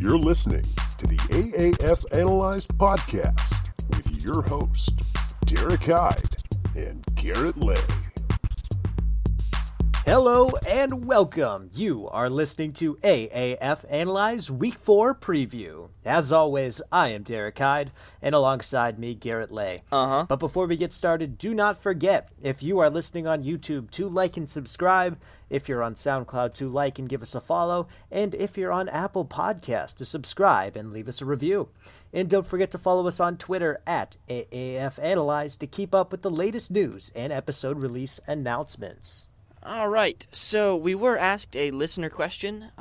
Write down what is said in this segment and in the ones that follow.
You're listening to the AAF Analyzed podcast with your hosts, Derek Hyde and Garrett Lay. Hello and welcome. You are listening to AAF Analyze Week 4 Preview. As always, I am Derek Hyde, and alongside me, Garrett Lay. But before we get started, do not forget, if you are listening on YouTube, to like and subscribe. If you're on SoundCloud, to like and give us a follow. And if you're on Apple Podcasts, to subscribe and leave us a review. And don't forget to follow us on Twitter at AAF Analyze to keep up with the latest news and episode release announcements. All right, so we were asked a listener question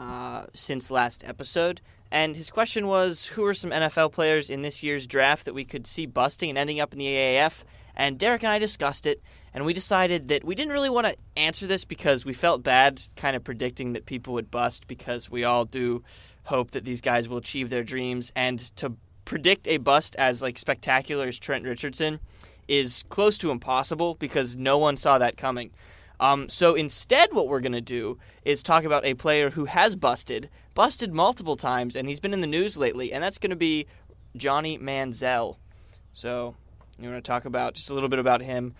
since last episode, and his question was, who are some NFL players in this year's draft that we could see busting and ending up in the AAF? And Derek and I discussed it, and we decided that we didn't really want to answer this because we felt bad kind of predicting that people would bust, because we all do hope that these guys will achieve their dreams, and to predict a bust as spectacular as Trent Richardson is close to impossible because no one saw that coming. So instead what we're going to do is talk about a player who has busted multiple times, and he's been in the news lately, and that's going to be Johnny Manziel. So you want to talk about just a little bit about him.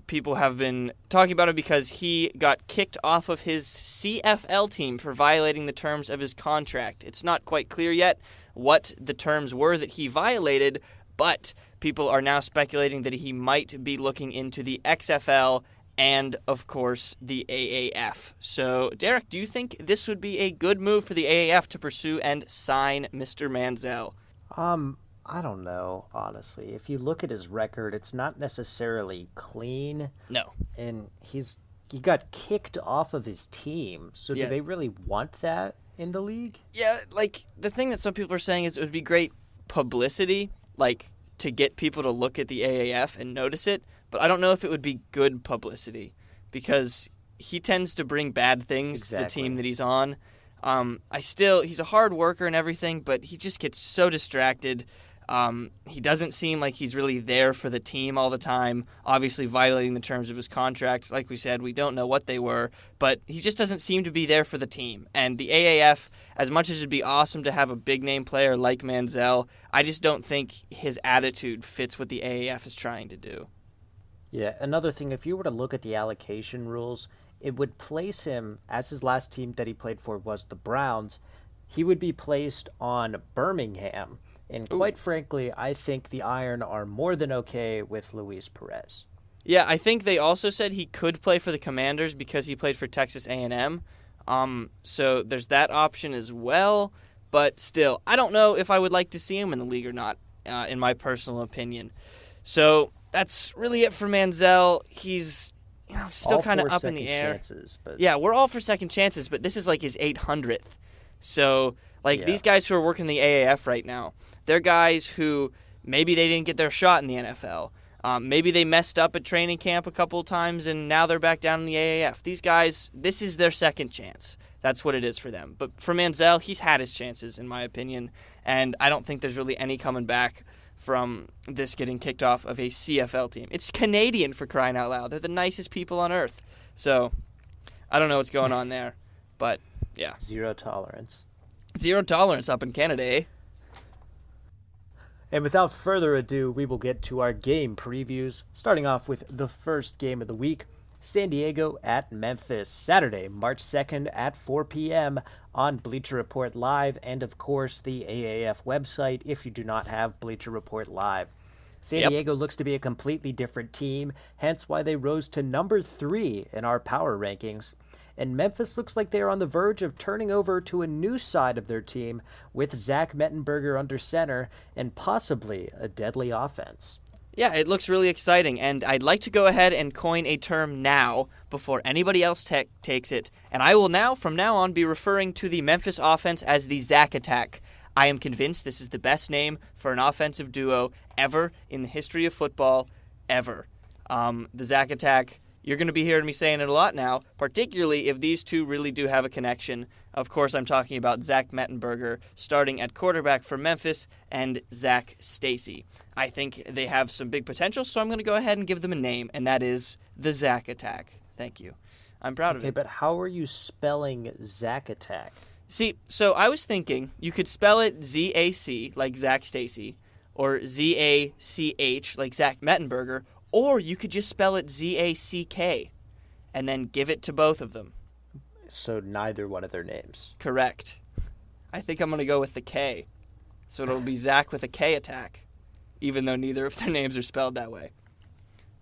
People have been talking about him because he got kicked off of his CFL team for violating the terms of his contract. It's not quite clear yet what the terms were that he violated, but people are now speculating that he might be looking into the XFL and, of course, the AAF. So, Derek, do you think this would be a good move for the AAF to pursue and sign Mr. Manziel? I don't know, honestly. If you look at his record, it's not necessarily clean. No. And he got kicked off of his team. So do they really want that in the league? Yeah, the thing that some people are saying is it would be great publicity, to get people to look at the AAF and notice it. But I don't know if it would be good publicity because he tends to bring bad things to the team that he's on. He's a hard worker and everything, but he just gets so distracted. He doesn't seem like he's really there for the team all the time, obviously violating the terms of his contract. Like we said, we don't know what they were, but he just doesn't seem to be there for the team. And the AAF, as much as it'd be awesome to have a big-name player like Manziel, I just don't think his attitude fits what the AAF is trying to do. Yeah, another thing, if you were to look at the allocation rules, it would place him, as his last team that he played for was the Browns, he would be placed on Birmingham. And quite frankly, I think the Iron are more than okay with Luis Perez. Yeah, I think they also said he could play for the Commanders because he played for Texas A&M. So there's that option as well. But still, I don't know if I would like to see him in the league or not, in my personal opinion. So that's really it for Manziel. He's still kind of up in the air. Yeah, we're all for second chances, but this is his 800th. So, these guys who are working the AAF right now, they're guys who maybe they didn't get their shot in the NFL. Maybe they messed up at training camp a couple of times, and now they're back down in the AAF. These guys, this is their second chance. That's what it is for them. But for Manziel, he's had his chances, in my opinion, and I don't think there's really any coming back from this getting kicked off of a CFL team. It's Canadian, for crying out loud. They're the nicest people on earth. So, I don't know what's going on there, but yeah. Zero tolerance. Zero tolerance up in Canada, eh? And without further ado, we will get to our game previews, starting off with the first game of the week, San Diego at Memphis, Saturday, March 2nd at 4 p.m. on Bleacher Report Live and, of course, the AAF website if you do not have Bleacher Report Live. San Diego looks to be a completely different team, hence why they rose to number 3 in our power rankings. And Memphis looks like they are on the verge of turning over to a new side of their team with Zach Mettenberger under center and possibly a deadly offense. Yeah, it looks really exciting, and I'd like to go ahead and coin a term now before anybody else takes it, and I will now, from now on, be referring to the Memphis offense as the Zach Attack. I am convinced this is the best name for an offensive duo ever in the history of football, ever. The Zach Attack, you're going to be hearing me saying it a lot now, particularly if these two really do have a connection. Of course, I'm talking about Zach Mettenberger starting at quarterback for Memphis and Zach Stacy. I think they have some big potential, so I'm going to go ahead and give them a name, and that is the Zach Attack. Thank you. I'm proud of it. Okay, but how are you spelling Zach Attack? See, so I was thinking you could spell it Z-A-C, like Zach Stacy, or Z-A-C-H, like Zach Mettenberger, or you could just spell it Z-A-C-K, and then give it to both of them. So neither one of their names. Correct. I think I'm going to go with the K. So it'll be Zach with a K attack, even though neither of their names are spelled that way.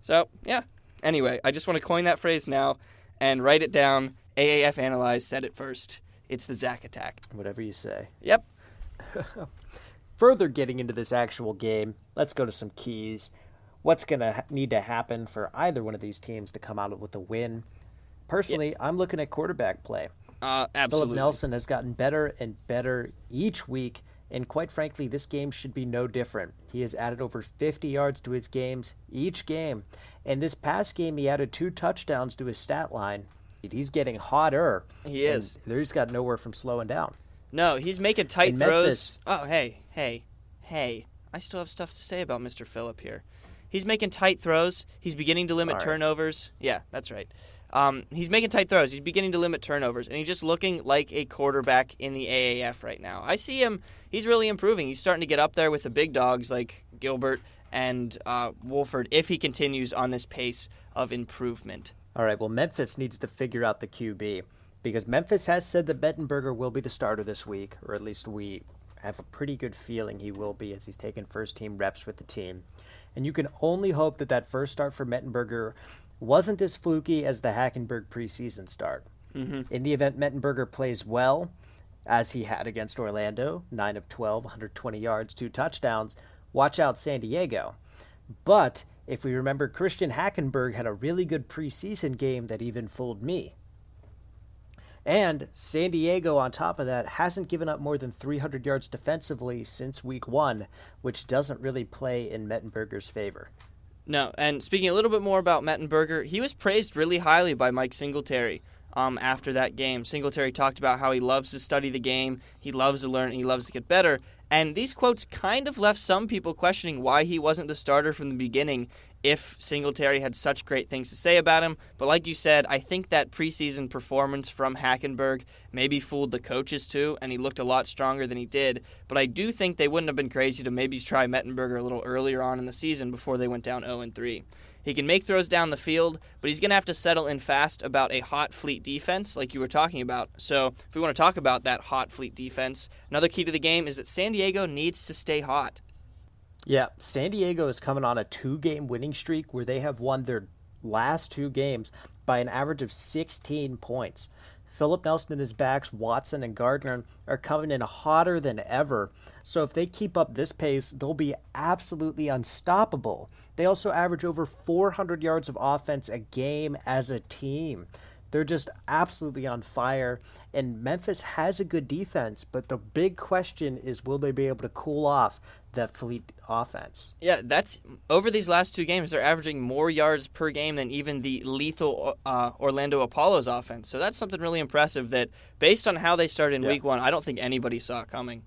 So, yeah. Anyway, I just want to coin that phrase now and write it down. AAF Analyze said it first. It's the Zach attack. Whatever you say. Yep. Further getting into this actual game, let's go to some keys. What's going to need to happen for either one of these teams to come out with a win? Personally, I'm looking at quarterback play. Absolutely. Philip Nelson has gotten better and better each week, and quite frankly, this game should be no different. He has added over 50 yards to his games each game, and this past game he added 2 touchdowns to his stat line. He's getting hotter. He is. He's got nowhere from slowing down. No, he's making tight In throws. Memphis, Oh, hey. I still have stuff to say about Mr. Phillip here. He's making tight throws. He's beginning to limit turnovers. Yeah, that's right. He's making tight throws. He's beginning to limit turnovers, and he's just looking like a quarterback in the AAF right now. I see him. He's really improving. He's starting to get up there with the big dogs like Gilbert and Wolford if he continues on this pace of improvement. All right, well, Memphis needs to figure out the QB because Memphis has said that Mettenberger will be the starter this week, or at least we have a pretty good feeling he will be as he's taken first-team reps with the team. And you can only hope that that first start for Mettenberger wasn't as fluky as the Hackenberg preseason start. Mm-hmm. In the event Mettenberger plays well, as he had against Orlando, 9 of 12, 120 yards, 2 touchdowns, watch out San Diego. But if we remember, Christian Hackenberg had a really good preseason game that even fooled me. And San Diego, on top of that, hasn't given up more than 300 yards defensively since week 1, which doesn't really play in Mettenberger's favor. No, and speaking a little bit more about Mettenberger, he was praised really highly by Mike Singletary after that game. Singletary talked about how he loves to study the game, he loves to learn, and he loves to get better. And these quotes kind of left some people questioning why he wasn't the starter from the beginning if Singletary had such great things to say about him. But like you said, I think that preseason performance from Hackenberg maybe fooled the coaches too, and he looked a lot stronger than he did. But I do think they wouldn't have been crazy to maybe try Mettenberger a little earlier on in the season before they went down 0-3. He can make throws down the field, but he's going to have to settle in fast about a hot fleet defense like you were talking about. So if we want to talk about that hot fleet defense, another key to the game is that San Diego needs to stay hot. Yeah, San Diego is coming on a 2-game winning streak where they have won their last 2 games by an average of 16 points. Philip Nelson and his backs, Watson and Gardner, are coming in hotter than ever. So if they keep up this pace, they'll be absolutely unstoppable. They also average over 400 yards of offense a game as a team. They're just absolutely on fire. And Memphis has a good defense, but the big question is, will they be able to cool off that fleet offense? Yeah, that's over these last 2 games, they're averaging more yards per game than even the lethal Orlando Apollo's offense. So that's something really impressive that, based on how they started in week 1, I don't think anybody saw it coming.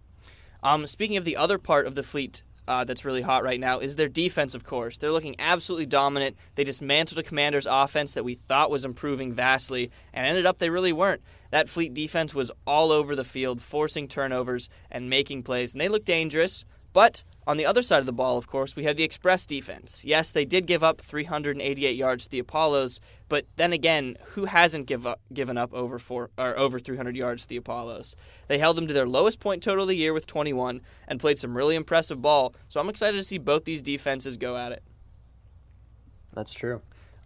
Speaking of the other part of the fleet that's really hot right now is their defense, of course. They're looking absolutely dominant. They dismantled a Commanders offense that we thought was improving vastly, and ended up they really weren't. That fleet defense was all over the field, forcing turnovers and making plays, and they look dangerous. But on the other side of the ball, of course, we have the Express defense. Yes, they did give up 388 yards to the Apollos, but then again, who hasn't given up over 300 yards to the Apollos? They held them to their lowest point total of the year with 21 and played some really impressive ball, so I'm excited to see both these defenses go at it. That's true.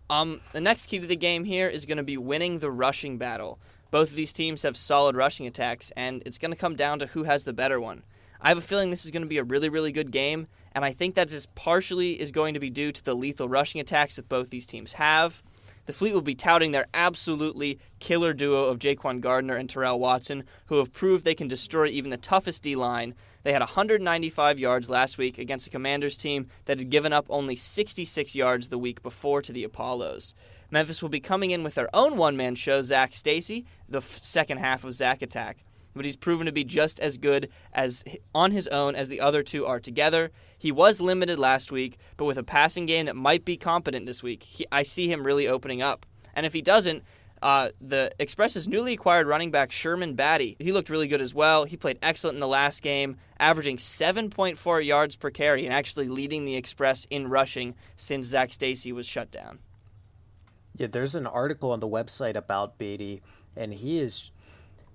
The next key to the game here is going to be winning the rushing battle. Both of these teams have solid rushing attacks, and it's going to come down to who has the better one. I have a feeling this is going to be a really, really good game, and I think that just partially is going to be due to the lethal rushing attacks that both these teams have. The Fleet will be touting their absolutely killer duo of Jaquan Gardner and Terrell Watson, who have proved they can destroy even the toughest D-line. They had 195 yards last week against a Commanders team that had given up only 66 yards the week before to the Apollos. Memphis will be coming in with their own one-man show, Zach Stacy, the second half of Zach Attack. But he's proven to be just as good as on his own as the other two are together. He was limited last week, but with a passing game that might be competent this week, I see him really opening up. And if he doesn't, The Express's newly acquired running back Sherman Batty, he looked really good as well. He played excellent in the last game, averaging 7.4 yards per carry and actually leading the Express in rushing since Zach Stacy was shut down. Yeah, there's an article on the website about Beatty, and he's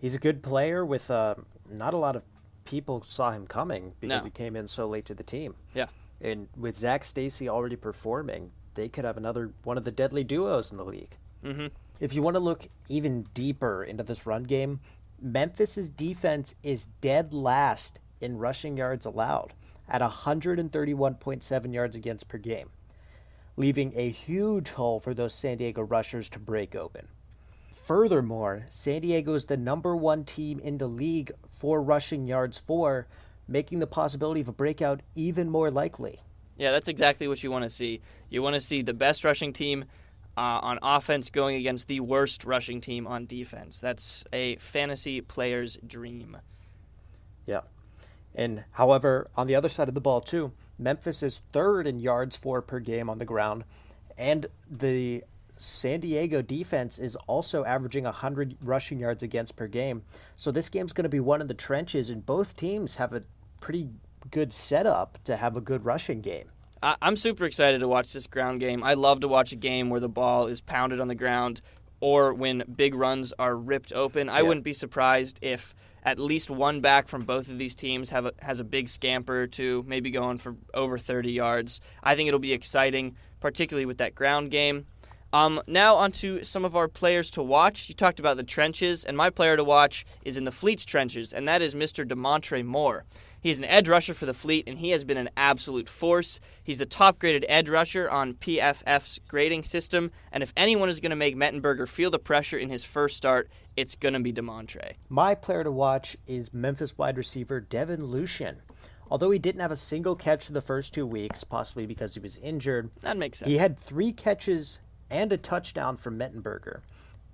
a good player with not a lot of people saw him coming because he came in so late to the team. Yeah. And with Zach Stacy already performing, they could have another one of the deadly duos in the league. Mm-hmm. If you want to look even deeper into this run game, Memphis's defense is dead last in rushing yards allowed at 131.7 yards against per game, leaving a huge hole for those San Diego rushers to break open. Furthermore, San Diego is the number 1 team in the league for rushing yards for, making the possibility of a breakout even more likely. Yeah, that's exactly what you want to see. You want to see the best rushing team on offense going against the worst rushing team on defense. That's a fantasy player's dream. Yeah. And however, on the other side of the ball too, Memphis is 3rd in yards for per game on the ground, and the San Diego defense is also averaging 100 rushing yards against per game. So this game's going to be one in the trenches, and both teams have a pretty good setup to have a good rushing game. I'm super excited to watch this ground game. I love to watch a game where the ball is pounded on the ground or when big runs are ripped open. I wouldn't be surprised if at least one back from both of these teams has a big scamper or two, maybe going for over 30 yards. I think it'll be exciting, particularly with that ground game. Now on to some of our players to watch. You talked about the trenches, and my player to watch is in the Fleet's trenches, and that is Mr. DeMontre Moore. He is an edge rusher for the Fleet, and he has been an absolute force. He's the top-graded edge rusher on PFF's grading system, and if anyone is going to make Mettenberger feel the pressure in his first start, it's going to be DeMontre. My player to watch is Memphis wide receiver Devin Lucien. Although he didn't have a single catch in the first 2 weeks, possibly because he was injured, That makes sense. he had 3 catches and a touchdown from Mettenberger.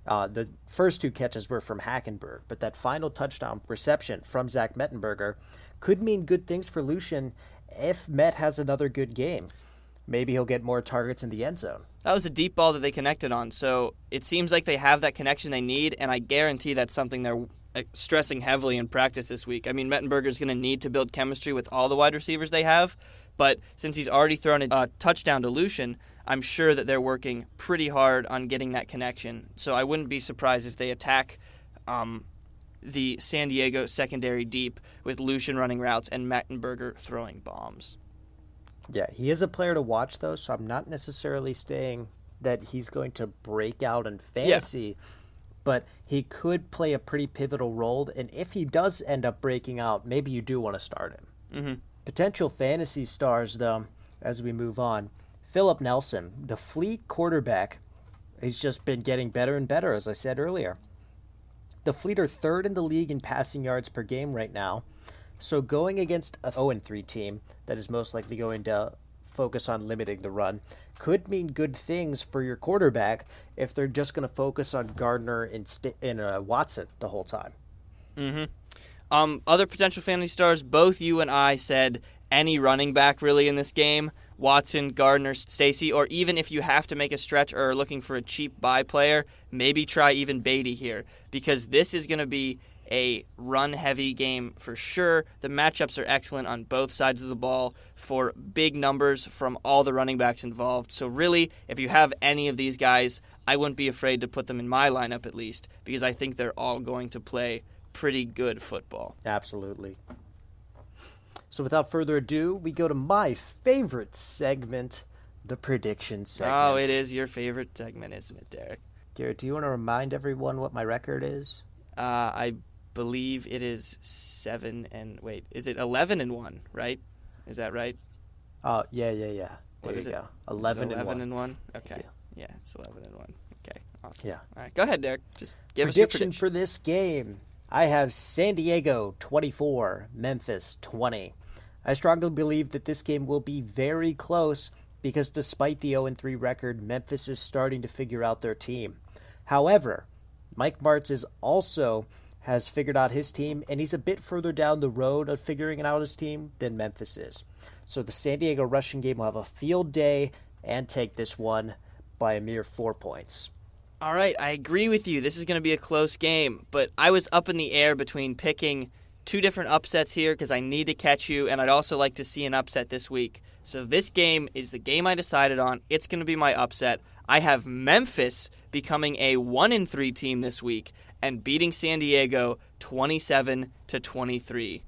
The first 2 catches were from Hackenberg, but that final touchdown reception from Zach Mettenberger could mean good things for Lucien if Met has another good game. Maybe he'll get more targets in the end zone. That was a deep ball that they connected on, so it seems like they have that connection they need, and I guarantee that's something they're stressing heavily in practice this week. I mean, Mettenberger's going to need to build chemistry with all the wide receivers they have, but since he's already thrown a touchdown to Lucien, I'm sure that they're working pretty hard on getting that connection. So I wouldn't be surprised if they attack the San Diego secondary deep with Lucien running routes and Mettenberger throwing bombs. Yeah, he is a player to watch, though, so I'm not necessarily saying that he's going to break out in fantasy, but he could play a pretty pivotal role, and if he does end up breaking out, maybe you do want to start him. Mm-hmm. Potential fantasy stars, though, as we move on. Philip Nelson, the Fleet quarterback, he's just been getting better and better, as I said earlier. The Fleet are 3rd in the league in passing yards per game right now, so going against a 0-3 team that is most likely going to focus on limiting the run could mean good things for your quarterback if they're just going to focus on Gardner and Watson the whole time. Mm-hmm. Other potential fantasy stars, both you and I said any running back really in this game. Watson, Gardner, Stacy, or even if you have to make a stretch or are looking for a cheap buy player, maybe try even Beatty here, because this is going to be a run-heavy game for sure. The matchups are excellent on both sides of the ball for big numbers from all the running backs involved. So really, if you have any of these guys, I wouldn't be afraid to put them in my lineup at least, because I think they're all going to play pretty good football. Absolutely. So without further ado, we go to my favorite segment, the prediction segment. Oh, it is your favorite segment, isn't it, Derek? Garrett, do you want to remind everyone what my record is? I believe it is 11-1, right? Is that right? Oh, yeah. What is it? Go. 11-1. Okay. Yeah, it's 11-1. Okay, awesome. Yeah. All right, go ahead, Derek. Just give us your prediction for this game. I have San Diego 24, Memphis 20. I strongly believe that this game will be very close because despite the 0-3 record, Memphis is starting to figure out their team. However, Mike Martz has figured out his team, and he's a bit further down the road of figuring out his team than Memphis is. So the San Diego rushing game will have a field day and take this one by a mere 4 points. All right, I agree with you. This is going to be a close game, but I was up in the air between picking two different upsets here because I need to catch you, and I'd also like to see an upset this week. So this game is the game I decided on. It's going to be my upset. I have Memphis becoming a 1-3 team this week and beating San Diego 27-23.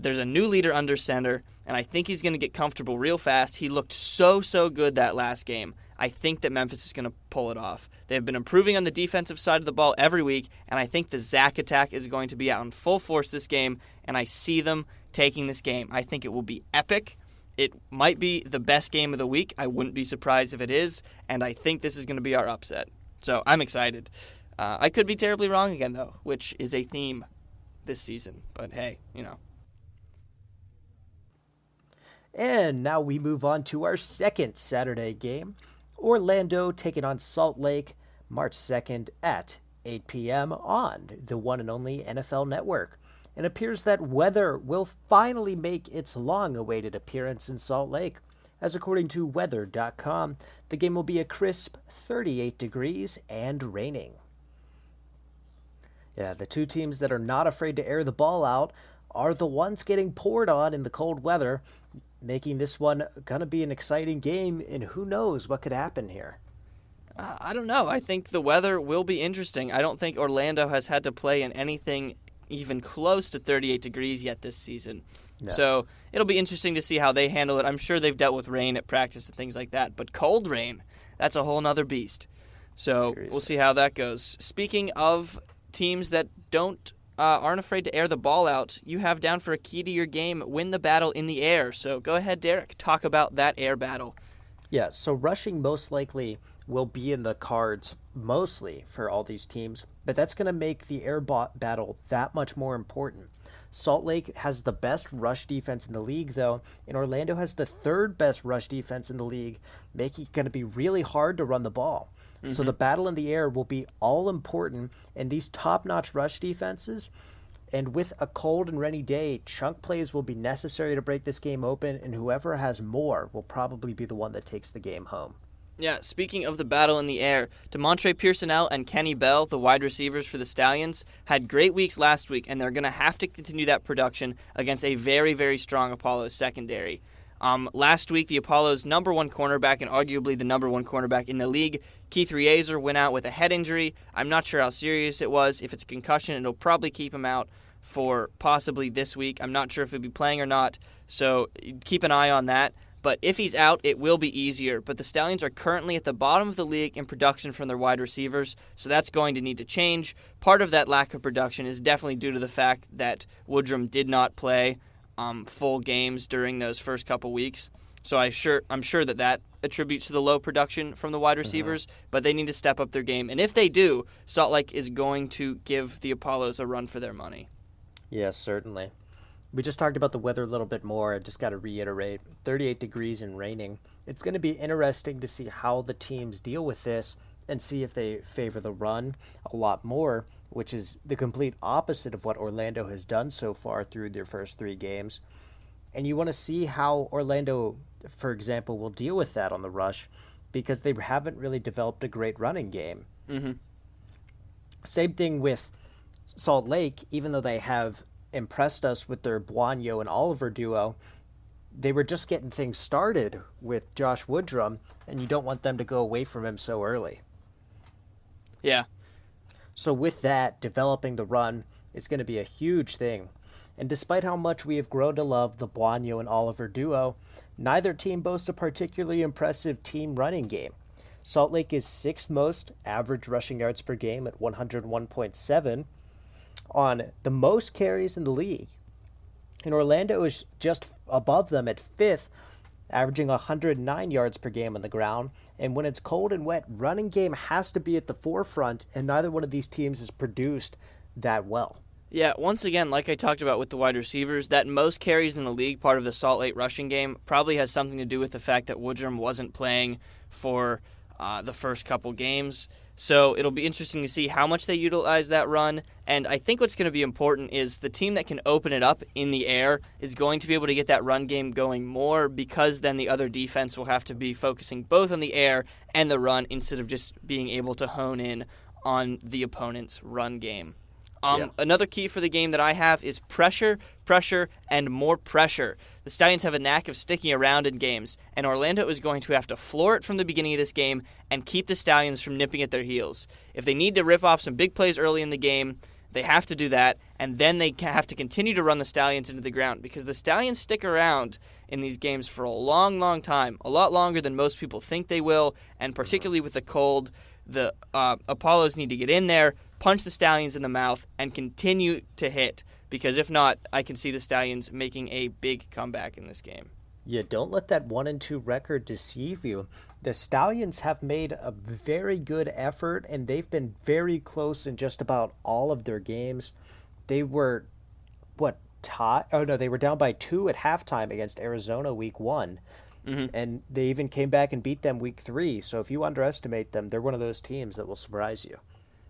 There's a new leader under center, and I think he's going to get comfortable real fast. He looked so good that last game. I think that Memphis is going to pull it off. They've been improving on the defensive side of the ball every week, and I think the Zach attack is going to be out in full force this game, and I see them taking this game. I think it will be epic. It might be the best game of the week. I wouldn't be surprised if it is, and I think this is going to be our upset. So I'm excited. I could be terribly wrong again, though, which is a theme this season. But hey, And now we move on to our second Saturday game. Orlando taking on Salt Lake, March 2nd at 8 p.m. on the one and only NFL Network. It appears that weather will finally make its long-awaited appearance in Salt Lake. As according to weather.com, the game will be a crisp 38 degrees and raining. Yeah, the two teams that are not afraid to air the ball out are the ones getting poured on in the cold weather, making this one going to be an exciting game, and who knows what could happen here. I don't know. I think the weather will be interesting. I don't think Orlando has had to play in anything even close to 38 degrees yet this season. No. So it'll be interesting to see how they handle it. I'm sure they've dealt with rain at practice and things like that, but cold rain, that's a whole nother beast. So Seriously. We'll see how that goes. Speaking of teams that aren't afraid to air the ball out, you have down for a key to your game, win the battle in the air. So go ahead, Derek, talk about that air battle. Yeah, so rushing most likely will be in the cards mostly for all these teams, but that's going to make the air battle that much more important. Salt Lake has the best rush defense in the league, though, and Orlando has the third best rush defense in the league, making it going to be really hard to run the ball. Mm-hmm. So the battle in the air will be all important, and these top-notch rush defenses, and with a cold and rainy day, chunk plays will be necessary to break this game open, and whoever has more will probably be the one that takes the game home. Yeah, speaking of the battle in the air, Demontre Pearsonell and Kenny Bell, the wide receivers for the Stallions, had great weeks last week, and they're going to have to continue that production against a very, very strong Apollo secondary. Last week, the Apollo's number one cornerback and arguably the number one cornerback in the league, Keith Rieser, went out with a head injury. I'm not sure how serious it was. If it's a concussion, it'll probably keep him out for possibly this week. I'm not sure if he'll be playing or not, so keep an eye on that. But if he's out, it will be easier. But the Stallions are currently at the bottom of the league in production from their wide receivers, so that's going to need to change. Part of that lack of production is definitely due to the fact that Woodrum did not play full games during those first couple weeks. So I'm sure that attributes to the low production from the wide receivers, but they need to step up their game. And if they do, Salt Lake is going to give the Apollos a run for their money. Yes, certainly. We just talked about the weather a little bit more. I just got to reiterate, 38 degrees and raining. It's going to be interesting to see how the teams deal with this and see if they favor the run a lot more, which is the complete opposite of what Orlando has done so far through their first three games. And you want to see how Orlando, for example, will deal with that on the rush because they haven't really developed a great running game. Mm-hmm. Same thing with Salt Lake, even though they have impressed us with their Buonio and Oliver duo, they were just getting things started with Josh Woodrum, and you don't want them to go away from him so early. Yeah. So with that, developing the run is going to be a huge thing. And despite how much we have grown to love the Buonio and Oliver duo, neither team boasts a particularly impressive team running game. Salt Lake is sixth most average rushing yards per game at 101.7 on the most carries in the league. And Orlando is just above them at fifth, averaging 109 yards per game on the ground. And when it's cold and wet, running game has to be at the forefront, and neither one of these teams has produced that well. Yeah, once again, like I talked about with the wide receivers, that most carries in the league, part of the Salt Lake rushing game, probably has something to do with the fact that Woodrum wasn't playing for the first couple games. So it'll be interesting to see how much they utilize that run. And I think what's going to be important is the team that can open it up in the air is going to be able to get that run game going more, because then the other defense will have to be focusing both on the air and the run instead of just being able to hone in on the opponent's run game. Another key for the game that I have is pressure, and more pressure. The Stallions have a knack of sticking around in games, and Orlando is going to have to floor it from the beginning of this game and keep the Stallions from nipping at their heels. If they need to rip off some big plays early in the game, they have to do that, and then they have to continue to run the Stallions into the ground, because the Stallions stick around in these games for a long, long time, a lot longer than most people think they will, and particularly with the cold, the Apollos need to get in there, punch the Stallions in the mouth, and continue to hit, because if not, I can see the Stallions making a big comeback in this game. Yeah, don't let that 1-2 record deceive you. The Stallions have made a very good effort, and they've been very close in just about all of their games. They were, tied? Oh, no, they were down by 2 at halftime against Arizona week 1. And they even came back and beat them week 3. So if you underestimate them, they're one of those teams that will surprise you.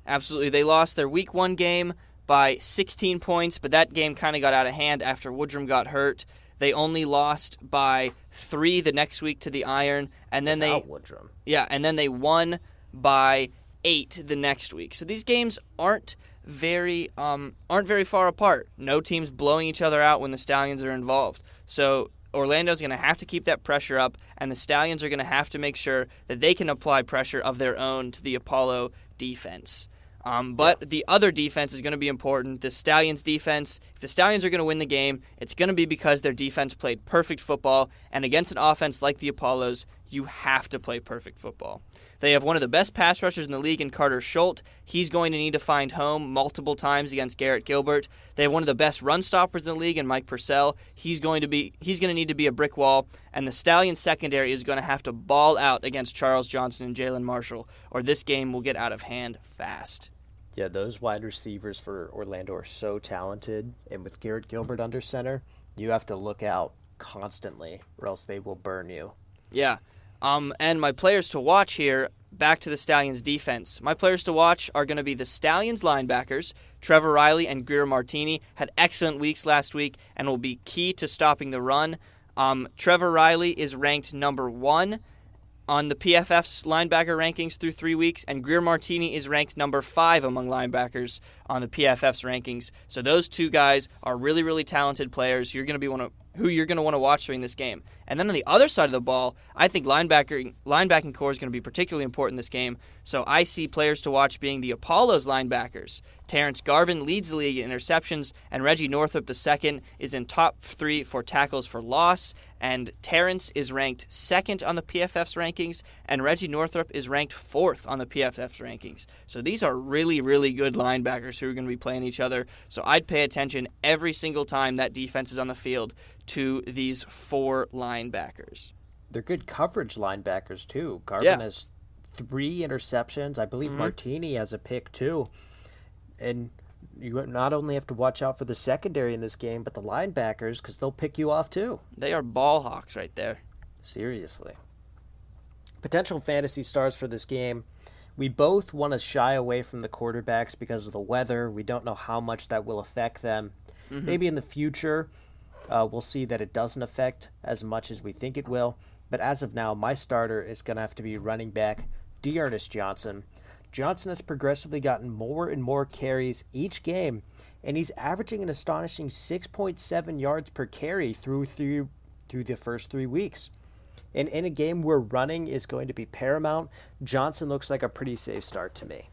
Absolutely. They lost their week 1 game by 16 points, but that game kind of got out of hand after Woodrum got hurt. They only lost by 3 the next week to the Iron, and then Woodrum. and then they won by 8 the next week. So these games aren't very far apart. No teams blowing each other out when the Stallions are involved. So Orlando's going to have to keep that pressure up, and the Stallions are going to have to make sure that they can apply pressure of their own to the Apollo defense. But the other defense is going to be important. The Stallions' defense, if the Stallions are going to win the game, it's going to be because their defense played perfect football, and against an offense like the Apollos, you have to play perfect football. They have one of the best pass rushers in the league in Carter Schultz. He's going to need to find home multiple times against Garrett Gilbert. They have one of the best run stoppers in the league in Mike Purcell. He's going to need to be a brick wall, and the Stallions secondary is going to have to ball out against Charles Johnson and Jalen Marshall, or this game will get out of hand fast. Yeah, those wide receivers for Orlando are so talented, and with Garrett Gilbert under center, you have to look out constantly, or else they will burn you. Yeah. And my players to watch here, back to the Stallions defense. My players to watch are going to be the Stallions linebackers. Trevor Riley and Greer Martini had excellent weeks last week and will be key to stopping the run. Trevor Riley is ranked number 1 on the PFF's linebacker rankings through 3 weeks, and Greer Martini is ranked number 5 among linebackers on the PFF's rankings. So those two guys are really, really talented players who you're going to want to watch during this game. And then on the other side of the ball, I think linebacking core is going to be particularly important in this game. So I see players to watch being the Apollos linebackers. Terrence Garvin leads the league in interceptions, and Reggie Northrup II is in top 3 for tackles for loss. And Terrence is ranked 2nd on the PFF's rankings, and Reggie Northrup is ranked 4th on the PFF's rankings. So these are really, really good linebackers who are going to be playing each other. So I'd pay attention every single time that defense is on the field to these 4 linebackers. They're good coverage linebackers, too. Garvin has 3 interceptions. I believe Martini has a pick, too. And you not only have to watch out for the secondary in this game, but the linebackers, because they'll pick you off, too. They are ball hawks right there. Seriously. Potential fantasy stars for this game. We both want to shy away from the quarterbacks because of the weather. We don't know how much that will affect them. Maybe in the future, we'll see that it doesn't affect as much as we think it will. But as of now, my starter is going to have to be running back D'Ernest Johnson. Johnson has progressively gotten more and more carries each game, and he's averaging an astonishing 6.7 yards per carry through the first 3 weeks. And in a game where running is going to be paramount, Johnson looks like a pretty safe start to me.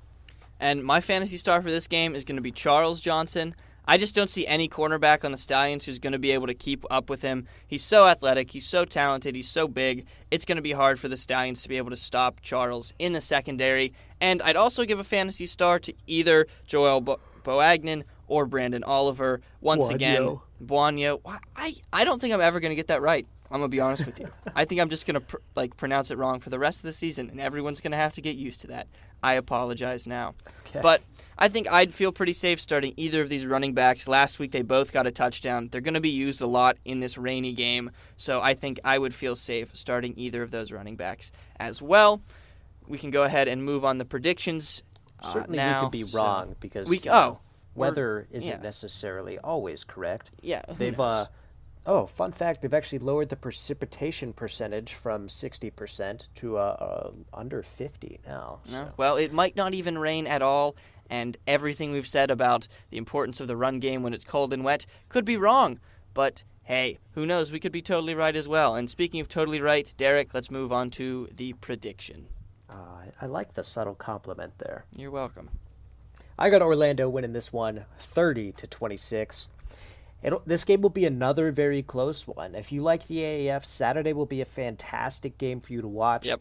And my fantasy star for this game is going to be Charles Johnson. I just don't see any cornerback on the Stallions who's going to be able to keep up with him. He's so athletic, he's so talented, he's so big. It's going to be hard for the Stallions to be able to stop Charles in the secondary. And I'd also give a fantasy star to either Joel Boagnon or Brandon Oliver. Once again, Buonio. I don't think I'm ever going to get that right. I'm going to be honest with you. I think I'm just going to pronounce it wrong for the rest of the season, and everyone's going to have to get used to that. I apologize now. Okay. But I think I'd feel pretty safe starting either of these running backs. Last week they both got a touchdown. They're going to be used a lot in this rainy game, so I think I would feel safe starting either of those running backs as well. we can go ahead and move on the predictions. Certainly now, we could be wrong because weather isn't necessarily always correct. Yeah, they've fun fact, they've actually lowered the precipitation percentage from 60% to under 50 now. So. No. Well, it might not even rain at all, and everything we've said about the importance of the run game when it's cold and wet could be wrong. But hey, who knows? We could be totally right as well. And speaking of totally right, Derek, let's move on to the prediction. I like the subtle compliment there. You're welcome. I got Orlando winning this one 30-26. This game will be another very close one. If you like the AAF, Saturday will be a fantastic game for you to watch. Yep.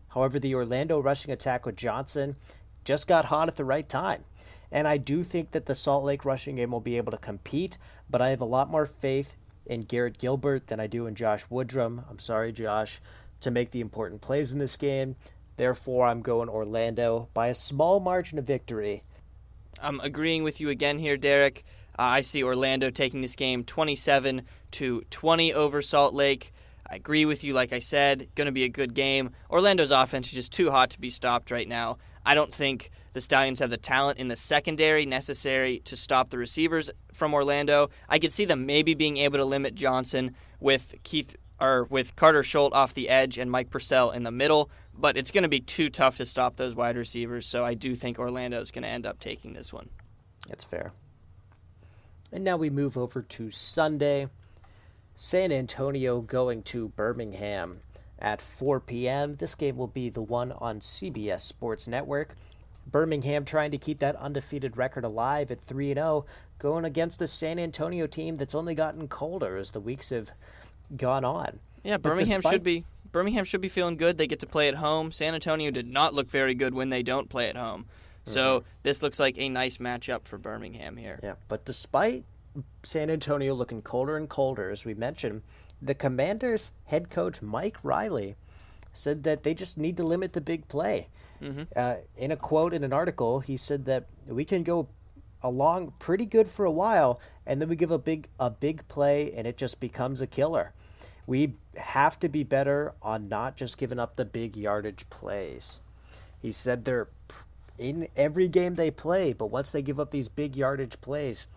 However, the Orlando rushing attack with Johnson just got hot at the right time. And I do think that the Salt Lake rushing game will be able to compete, but I have a lot more faith in Garrett Gilbert than I do in Josh Woodrum. I'm sorry, Josh, to make the important plays in this game. Therefore, I'm going Orlando by a small margin of victory. I'm agreeing with you again here, Derek. I see Orlando taking this game 27-20 over Salt Lake. I agree with you, like I said, going to be a good game. Orlando's offense is just too hot to be stopped right now. I don't think the Stallions have the talent in the secondary necessary to stop the receivers from Orlando. I could see them maybe being able to limit Johnson with Carter Schultz off the edge and Mike Purcell in the middle, but it's going to be too tough to stop those wide receivers, so I do think Orlando is going to end up taking this one. That's fair. And now we move over to Sunday. San Antonio going to Birmingham at 4 p.m. This game will be the one on CBS Sports Network. Birmingham trying to keep that undefeated record alive at 3-0, going against a San Antonio team that's only gotten colder as the weeks have gone on. Yeah, Birmingham should be feeling good. They get to play at home. San Antonio did not look very good when they don't play at home. So this looks like a nice matchup for Birmingham here. Yeah, but despite San Antonio looking colder and colder, as we mentioned, the Commanders' head coach Mike Riley said that they just need to limit the big play. In a quote in an article, he said that we can go along pretty good for a while, and then we give a big play, and it just becomes a killer. We have to be better on not just giving up the big yardage plays. He said they're in every game they play, but once they give up these big yardage plays,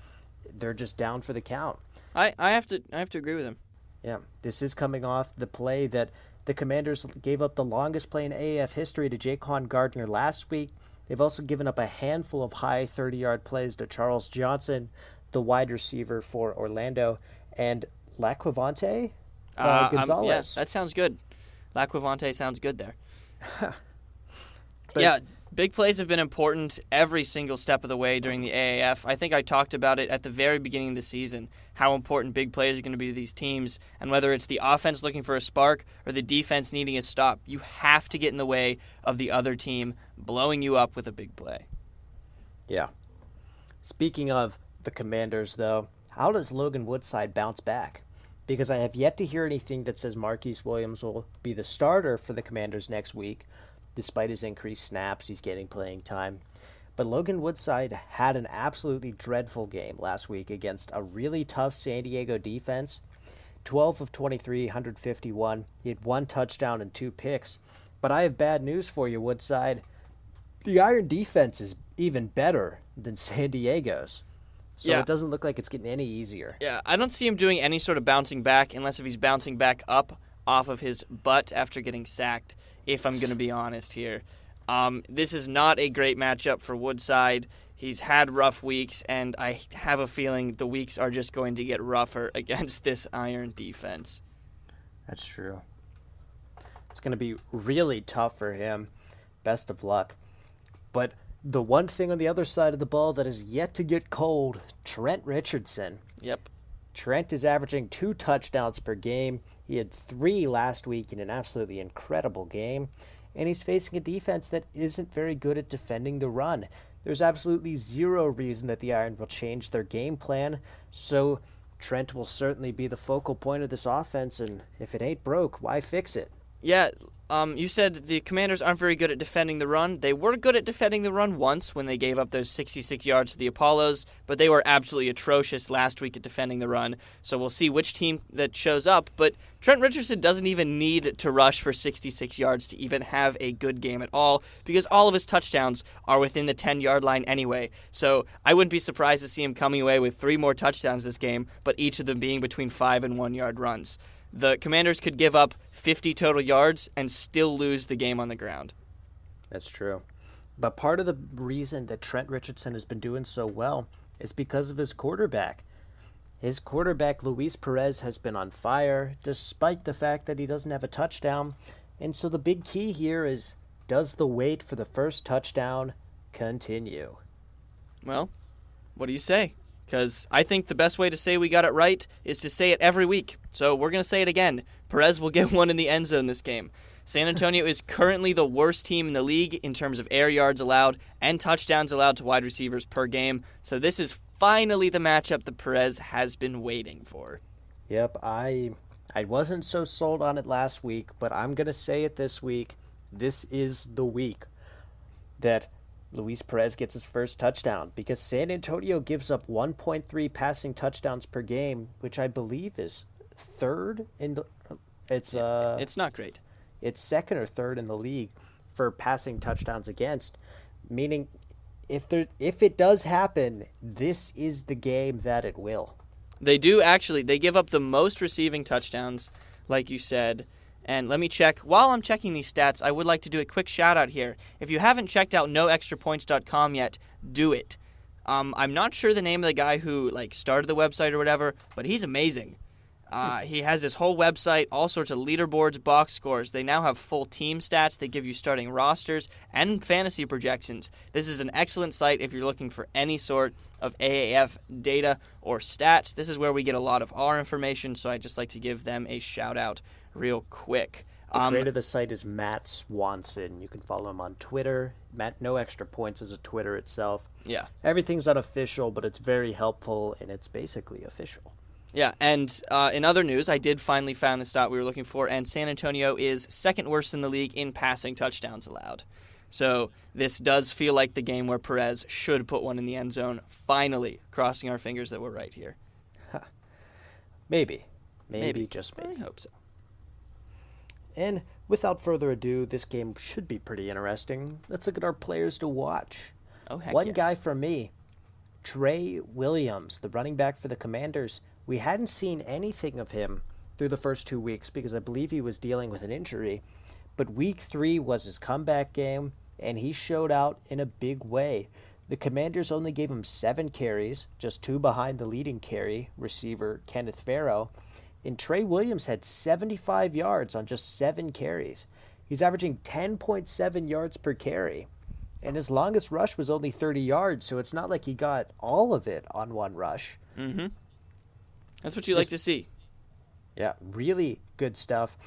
they're just down for the count. I have to agree with him. Yeah, this is coming off the play that the Commanders gave up the longest play in AAF history to Jaquan Gardner last week. They've also given up a handful of high 30-yard plays to Charles Johnson, the wide receiver for Orlando, and Laquavante Gonzalez. Yeah, that sounds good. Laquavante sounds good there. But, yeah, big plays have been important every single step of the way during the AAF. I think I talked about it at the very beginning of the season, how important big plays are going to be to these teams, and whether it's the offense looking for a spark or the defense needing a stop, you have to get in the way of the other team blowing you up with a big play. Yeah. Speaking of the Commanders, though, how does Logan Woodside bounce back? Because I have yet to hear anything that says Marquise Williams will be the starter for the Commanders next week. Despite his increased snaps, he's getting playing time. But Logan Woodside had an absolutely dreadful game last week against a really tough San Diego defense. 12 of 23, 151. He had 1 touchdown and 2 picks. But I have bad news for you, Woodside. The Iron defense is even better than San Diego's. So It doesn't look like it's getting any easier. Yeah, I don't see him doing any sort of bouncing back unless if he's bouncing back up off of his butt after getting sacked, if I'm going to be honest here. This is not a great matchup for Woodside. He's had rough weeks, and I have a feeling the weeks are just going to get rougher against this Iron defense. That's true. It's going to be really tough for him. Best of luck. But the one thing on the other side of the ball that is yet to get cold, Trent Richardson. Yep. Trent is averaging 2 touchdowns per game. He had 3 last week in an absolutely incredible game. And he's facing a defense that isn't very good at defending the run. There's absolutely zero reason that the Iron will change their game plan. So Trent will certainly be the focal point of this offense. And if it ain't broke, why fix it? Yeah, you said the Commanders aren't very good at defending the run. They were good at defending the run once when they gave up those 66 yards to the Apollos, but they were absolutely atrocious last week at defending the run. So we'll see which team that shows up. But Trent Richardson doesn't even need to rush for 66 yards to even have a good game at all, because all of his touchdowns are within the 10-yard line anyway. So I wouldn't be surprised to see him coming away with 3 more touchdowns this game, but each of them being between 5 and 1 yard runs. The Commanders could give up 50 total yards and still lose the game on the ground. That's true. But part of the reason that Trent Richardson has been doing so well is because of his quarterback. His quarterback, Luis Perez, has been on fire, despite the fact that he doesn't have a touchdown. And so the big key here is, does the wait for the first touchdown continue? Well, what do you say? Because I think the best way to say we got it right is to say it every week. So we're going to say it again. Perez will get one in the end zone this game. San Antonio is currently the worst team in the league in terms of air yards allowed and touchdowns allowed to wide receivers per game. So this is finally the matchup that Perez has been waiting for. Yep, I wasn't so sold on it last week, but I'm going to say it this week. This is the week that Luis Perez gets his first touchdown, because San Antonio gives up 1.3 passing touchdowns per game, which I believe is third in the it's not great. It's second or third in the league for passing touchdowns against, meaning if it does happen, this is the game that it will. They do actually. They give up the most receiving touchdowns, like you said. And let me check. While I'm checking these stats, I would like to do a quick shout-out here. If you haven't checked out noextrapoints.com yet, do it. I'm not sure the name of the guy who started the website or whatever, but he's amazing. He has his whole website, all sorts of leaderboards, box scores. They now have full team stats. They give you starting rosters and fantasy projections. This is an excellent site if you're looking for any sort of AAF data or stats. This is where we get a lot of our information, so I'd just like to give them a shout-out real quick. The creator of the site is Matt Swanson. You can follow him on Twitter. Matt No Extra Points is a Twitter itself. Yeah. Everything's unofficial, but it's very helpful, and it's basically official. Yeah, and in other news, I did finally find the stat we were looking for, and San Antonio is second worst in the league in passing touchdowns allowed. So this does feel like the game where Perez should put one in the end zone, finally, crossing our fingers that we're right here. Maybe, just maybe. I hope so. And without further ado, this game should be pretty interesting. Let's look at our players to watch. Oh, heck One yes. guy from me, Trey Williams, the running back for the Commanders. We hadn't seen anything of him through the first 2 weeks because I believe he was dealing with an injury. But week 3 was his comeback game, and he showed out in a big way. The Commanders only gave him 7 carries, just 2 behind the leading carry receiver, Kenneth Farrow. And Trey Williams had 75 yards on just 7 carries. He's averaging 10.7 yards per carry. And his longest rush was only 30 yards, so it's not like he got all of it on one rush. Mm-hmm. That's what you like to see. Yeah, really good stuff.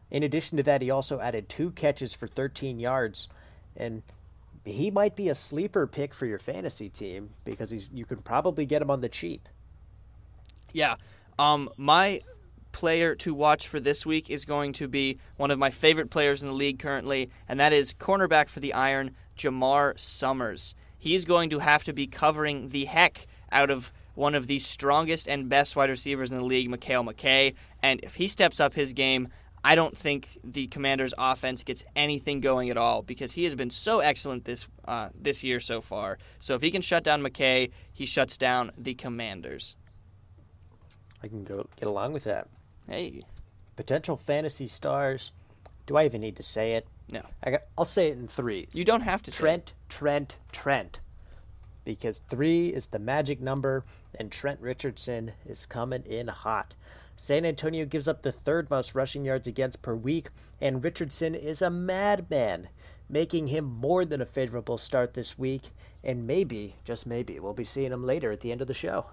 In addition to that, he also added 2 catches for 13 yards. And he might be a sleeper pick for your fantasy team because you can probably get him on the cheap. Yeah. My player to watch for this week is going to be one of my favorite players in the league currently, and that is cornerback for the Iron, Jamar Summers. He's going to have to be covering the heck out of one of the strongest and best wide receivers in the league, Mikhail McKay, and if he steps up his game, I don't think the Commanders' offense gets anything going at all because he has been so excellent this year so far. So if he can shut down McKay, he shuts down the Commanders. I can go get along with that. Hey. Potential fantasy stars. Do I even need to say it? No. I'll say it in 3s. You don't have to say it. Trent. Because 3 is the magic number, and Trent Richardson is coming in hot. San Antonio gives up the 3rd most rushing yards against per week, and Richardson is a madman, making him more than a favorable start this week, and maybe, just maybe, we'll be seeing him later at the end of the show.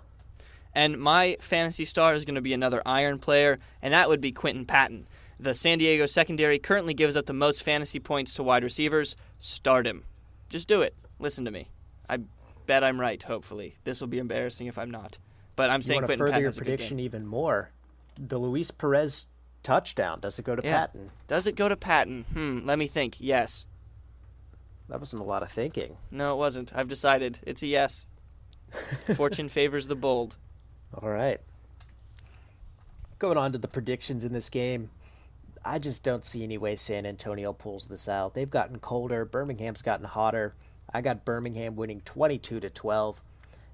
And my fantasy star is going to be another Iron player, and that would be Quentin Patton. The San Diego secondary currently gives up the most fantasy points to wide receivers. Start him. Just do it. Listen to me. I bet I'm right, hopefully. This will be embarrassing if I'm not. But I'm saying Quentin Patton has a good game. You want to further your prediction even more? The Luis Perez touchdown. Does it go to Patton? Does it go to Patton? Let me think. Yes. That wasn't a lot of thinking. No, it wasn't. I've decided. It's a yes. Fortune favors the bold. All right. Going on to the predictions in this game. I just don't see any way San Antonio pulls this out. They've gotten colder. Birmingham's gotten hotter. I got Birmingham winning 22-12.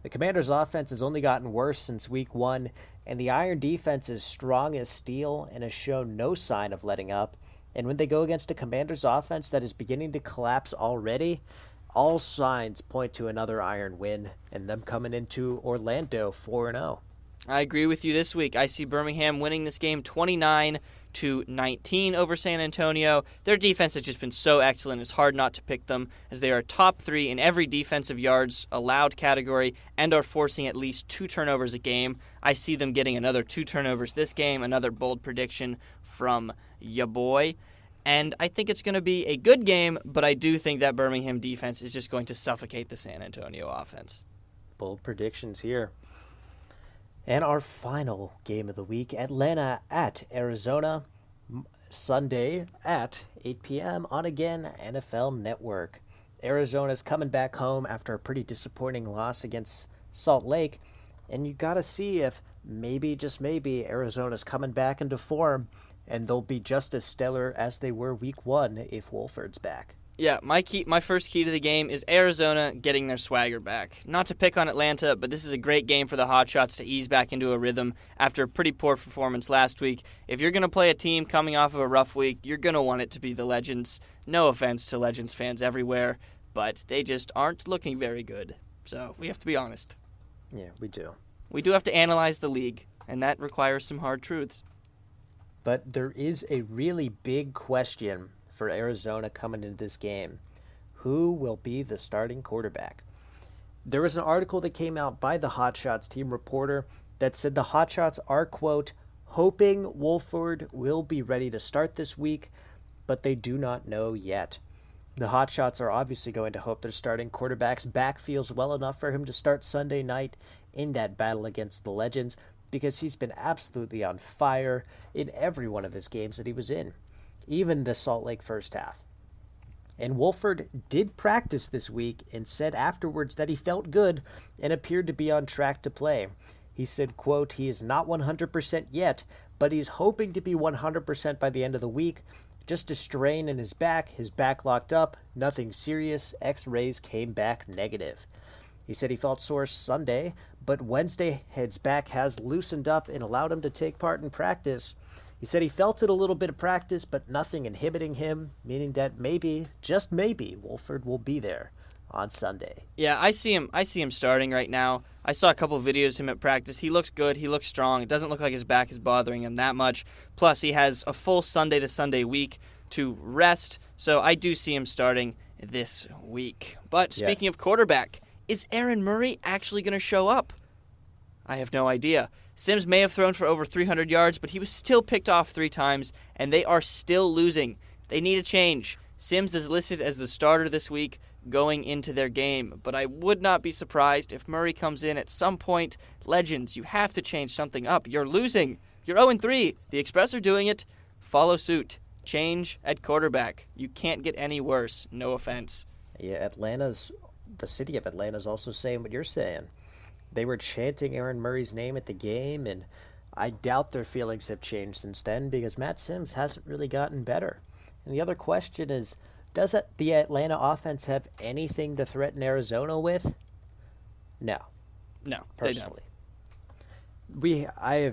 The Commanders' offense has only gotten worse since week 1, and the Iron defense is strong as steel and has shown no sign of letting up. And when they go against a Commanders' offense that is beginning to collapse already, all signs point to another Iron win and them coming into Orlando 4-0. I agree with you this week. I see Birmingham winning this game 29-19 over San Antonio. Their defense has just been so excellent. It's hard not to pick them, as they are top 3 in every defensive yards allowed category and are forcing at least 2 turnovers a game. I see them getting another 2 turnovers this game, another bold prediction from ya boy. And I think it's going to be a good game, but I do think that Birmingham defense is just going to suffocate the San Antonio offense. Bold predictions here. And our final game of the week, Atlanta at Arizona, Sunday at 8 p.m. on, again, NFL Network. Arizona's coming back home after a pretty disappointing loss against Salt Lake, and you got to see if maybe, just maybe, Arizona's coming back into form, and they'll be just as stellar as they were week 1 if Wolford's back. Yeah, my first key to the game is Arizona getting their swagger back. Not to pick on Atlanta, but this is a great game for the Hotshots to ease back into a rhythm after a pretty poor performance last week. If you're going to play a team coming off of a rough week, you're going to want it to be the Legends. No offense to Legends fans everywhere, but they just aren't looking very good. So we have to be honest. Yeah, we do. We do have to analyze the league, and that requires some hard truths. But there is a really big question for Arizona coming into this game. Who will be the starting quarterback? There was an article that came out by the Hotshots team reporter that said the Hotshots are, quote, hoping Wolford will be ready to start this week, but they do not know yet. The Hotshots are obviously going to hope their starting quarterback's back feels well enough for him to start Sunday night in that battle against the Legends, because he's been absolutely on fire in every one of his games that he was in, even the Salt Lake first half. And Wolford did practice this week and said afterwards that he felt good and appeared to be on track to play. He said, quote, he is not 100% yet, but he's hoping to be 100% by the end of the week. Just a strain in his back locked up, nothing serious. X-rays came back negative. He said he felt sore Sunday, but Wednesday his back has loosened up and allowed him to take part in practice. He said he felt it a little bit of practice, but nothing inhibiting him, meaning that maybe, just maybe, Wolford will be there on Sunday. Yeah, I see him starting right now. I saw a couple of videos of him at practice. He looks good. He looks strong. It doesn't look like his back is bothering him that much. Plus, he has a full Sunday to Sunday week to rest, so I do see him starting this week. But speaking of quarterback, is Aaron Murray actually going to show up? I have no idea. Sims may have thrown for over 300 yards, but he was still picked off 3 times, and they are still losing. They need a change. Sims is listed as the starter this week going into their game, but I would not be surprised if Murray comes in at some point. Legends, you have to change something up. You're losing. You're 0-3. The Express are doing it. Follow suit. Change at quarterback. You can't get any worse. No offense. Yeah, the city of Atlanta's also saying what you're saying. They were chanting Aaron Murray's name at the game, and I doubt their feelings have changed since then because Matt Sims hasn't really gotten better. And the other question is, does the Atlanta offense have anything to threaten Arizona with? No. No, personally. I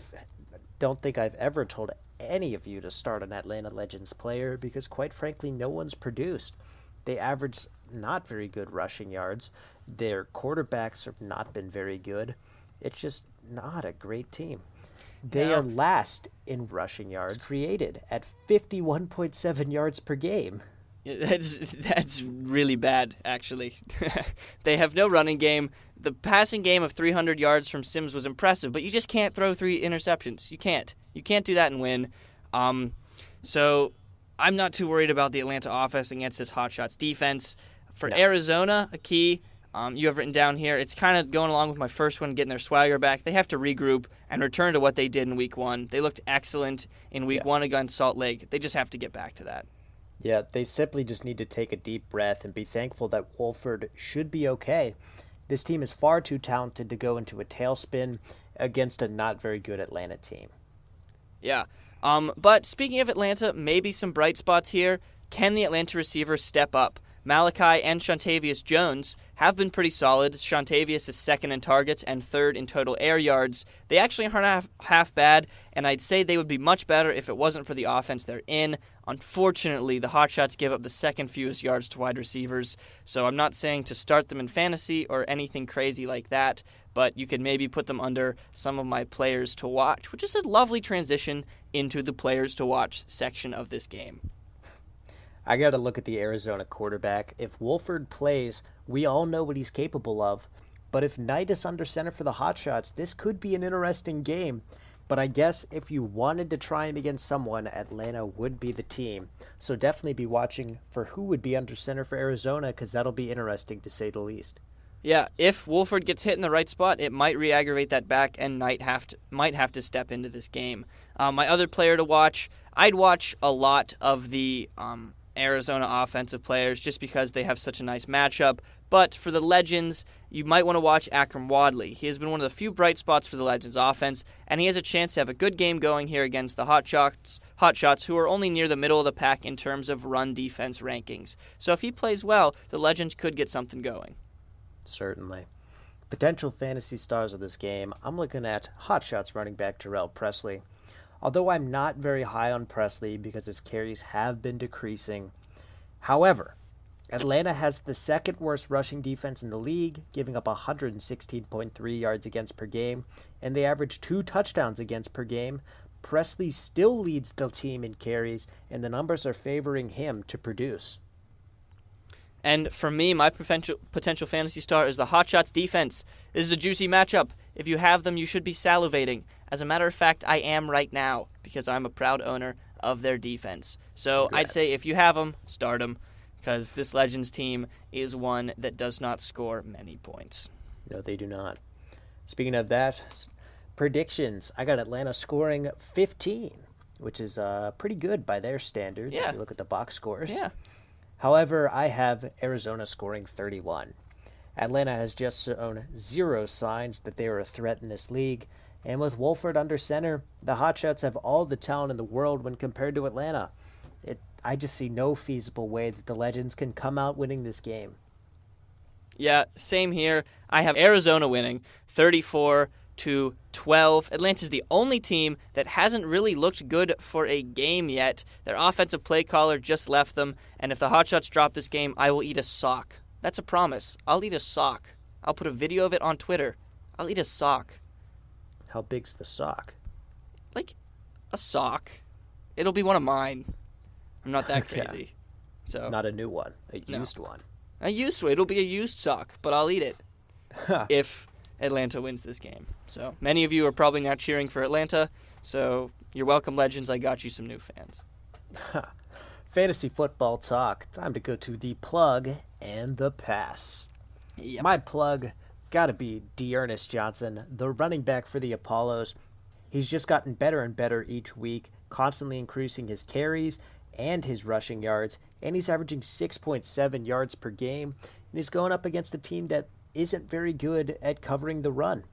don't think I've ever told any of you to start an Atlanta Legends player because, quite frankly, no one's produced. They average not very good rushing yards. Their quarterbacks have not been very good. It's just not a great team. They are last in rushing yards created at 51.7 yards per game. That's really bad, actually. They have no running game. The passing game of 300 yards from Sims was impressive, but you just can't throw 3 interceptions. You can't. You can't do that and win. So I'm not too worried about the Atlanta offense against this Hotshots defense. For Arizona, a key, You have written down here, it's kind of going along with my first one, getting their swagger back. They have to regroup and return to what they did in Week 1. They looked excellent in Week 1 against Salt Lake. They just have to get back to that. Yeah, they simply just need to take a deep breath and be thankful that Wolford should be okay. This team is far too talented to go into a tailspin against a not very good Atlanta team. Yeah. But speaking of Atlanta, maybe some bright spots here. Can the Atlanta receivers step up? Malachi and Shantavius Jones have been pretty solid. Shantavius is second in targets and third in total air yards. They actually aren't half bad, and I'd say they would be much better if it wasn't for the offense they're in. Unfortunately, the Hotshots give up the second fewest yards to wide receivers, so I'm not saying to start them in fantasy or anything crazy like that, but you could maybe put them under some of my players to watch, which is a lovely transition into the players to watch section of this game. I got to look at the Arizona quarterback. If Wolford plays, we all know what he's capable of. But if Knight is under center for the Hotshots, this could be an interesting game. But I guess if you wanted to try him against someone, Atlanta would be the team. So definitely be watching for who would be under center for Arizona, because that'll be interesting to say the least. Yeah, if Wolford gets hit in the right spot, it might re-aggravate that back, and Knight might have to step into this game. My other player to watch, I'd watch a lot of the Arizona offensive players just because they have such a nice matchup. But for the Legends, you might want to watch Akram Wadley. He has been one of the few bright spots for the Legends offense, and he has a chance to have a good game going here against the Hotshots, who are only near the middle of the pack in terms of run defense rankings. So if he plays well, the Legends could get something going. Certainly. Potential fantasy stars of this game, I'm looking at Hotshots running back Terrell Presley. Although I'm not very high on Presley because his carries have been decreasing. However, Atlanta has the second worst rushing defense in the league, giving up 116.3 yards against per game, and they average 2 touchdowns against per game. Presley still leads the team in carries, and the numbers are favoring him to produce. And for me, my potential fantasy star is the Hotshots defense. This is a juicy matchup. If you have them, you should be salivating. As a matter of fact, I am right now because I'm a proud owner of their defense. So Congrats. I'd say if you have them, start them because this Legends team is one that does not score many points. No, they do not. Speaking of that, predictions. I got Atlanta scoring 15, which is pretty good by their standards if you look at the box scores. Yeah. However, I have Arizona scoring 31. Atlanta has just shown zero signs that they are a threat in this league. And with Wolford under center, the Hotshots have all the talent in the world when compared to Atlanta. I just see no feasible way that the Legends can come out winning this game. Yeah, same here. I have Arizona winning 34-12. Atlanta's the only team that hasn't really looked good for a game yet. Their offensive play caller just left them, and if the Hotshots drop this game, I will eat a sock. That's a promise. I'll eat a sock. I'll put a video of it on Twitter. I'll eat a sock. How big's the sock? Like a sock. It'll be one of mine. I'm not that crazy. So not a new one, a used one. A used one. It'll be a used sock, but I'll eat it if Atlanta wins this game. So many of you are probably now cheering for Atlanta. So you're welcome, Legends. I got you some new fans. Fantasy football talk. Time to go to the plug and the pass. Yep. My plug got to be Dearness Johnson, the running back for the Apollos. He's just gotten better and better each week, constantly increasing his carries and his rushing yards, and he's averaging 6.7 yards per game, and he's going up against a team that isn't very good at covering the run.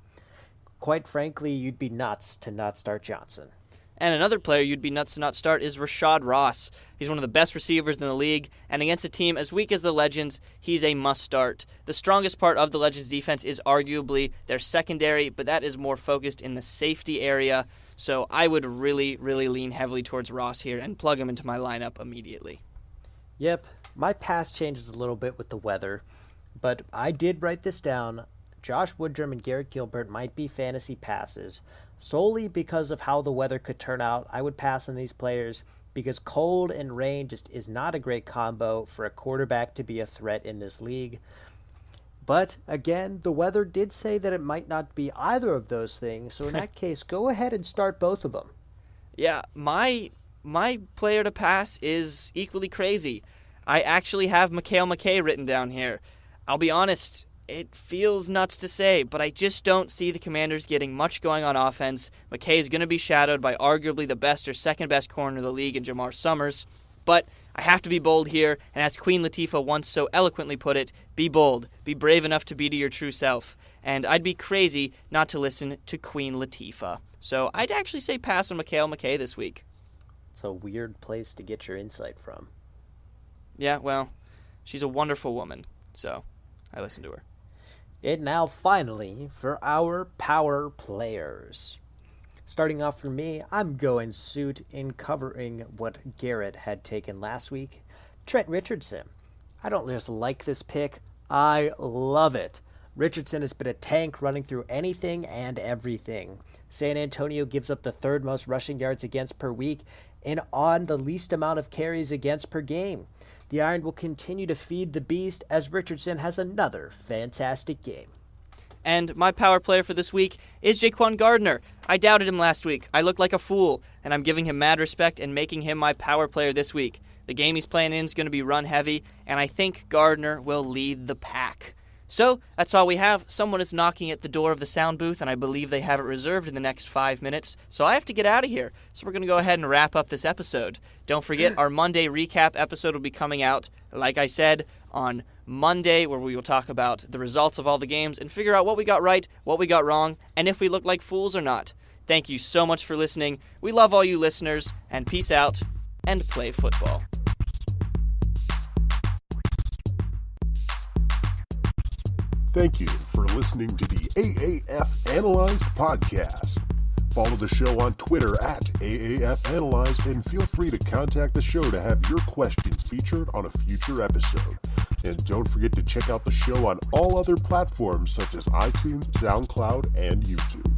Quite frankly, you'd be nuts to not start Johnson. And another player you'd be nuts to not start is Rashad Ross. He's one of the best receivers in the league, and against a team as weak as the Legends, he's a must-start. The strongest part of the Legends' defense is arguably their secondary, but that is more focused in the safety area, so I would really, really lean heavily towards Ross here and plug him into my lineup immediately. Yep, my pass changes a little bit with the weather, but I did write this down. Josh Woodrum and Garrett Gilbert might be fantasy passes. Solely because of how the weather could turn out, I would pass on these players because cold and rain just is not a great combo for a quarterback to be a threat in this league. But, again, the weather did say that it might not be either of those things, so in that case, go ahead and start both of them. Yeah, my player to pass is equally crazy. I actually have Mikhail McKay written down here. I'll be honest, It feels nuts to say, but I just don't see the Commanders getting much going on offense. McKay is going to be shadowed by arguably the best or second best corner in the league in Jamar Summers. But I have to be bold here, and as Queen Latifah once so eloquently put it, be bold, be brave enough to be to your true self. And I'd be crazy not to listen to Queen Latifah. So I'd actually say pass on Mikhail McKay this week. It's a weird place to get your insight from. Yeah, well, she's a wonderful woman, so I listen to her. And now, finally, for our power players. Starting off for me, I'm going suit in covering what Garrett had taken last week. Trent Richardson. I don't just like this pick, I love it. Richardson has been a tank running through anything and everything. San Antonio gives up the third most rushing yards against per week and on the least amount of carries against per game. The Iron will continue to feed the beast as Richardson has another fantastic game. And my power player for this week is Jaquan Gardner. I doubted him last week. I looked like a fool, and I'm giving him mad respect and making him my power player this week. The game he's playing in is going to be run heavy, and I think Gardner will lead the pack. So, that's all we have. Someone is knocking at the door of the sound booth, and I believe they have it reserved in the next 5 minutes. So I have to get out of here. So we're going to go ahead and wrap up this episode. Don't forget, our Monday recap episode will be coming out, like I said, on Monday, where we will talk about the results of all the games and figure out what we got right, what we got wrong, and if we look like fools or not. Thank you so much for listening. We love all you listeners, and peace out, and play football. Thank you for listening to the AAF Analyzed podcast. Follow the show on Twitter at AAF Analyzed and feel free to contact the show to have your questions featured on a future episode. And don't forget to check out the show on all other platforms such as iTunes, SoundCloud, and YouTube.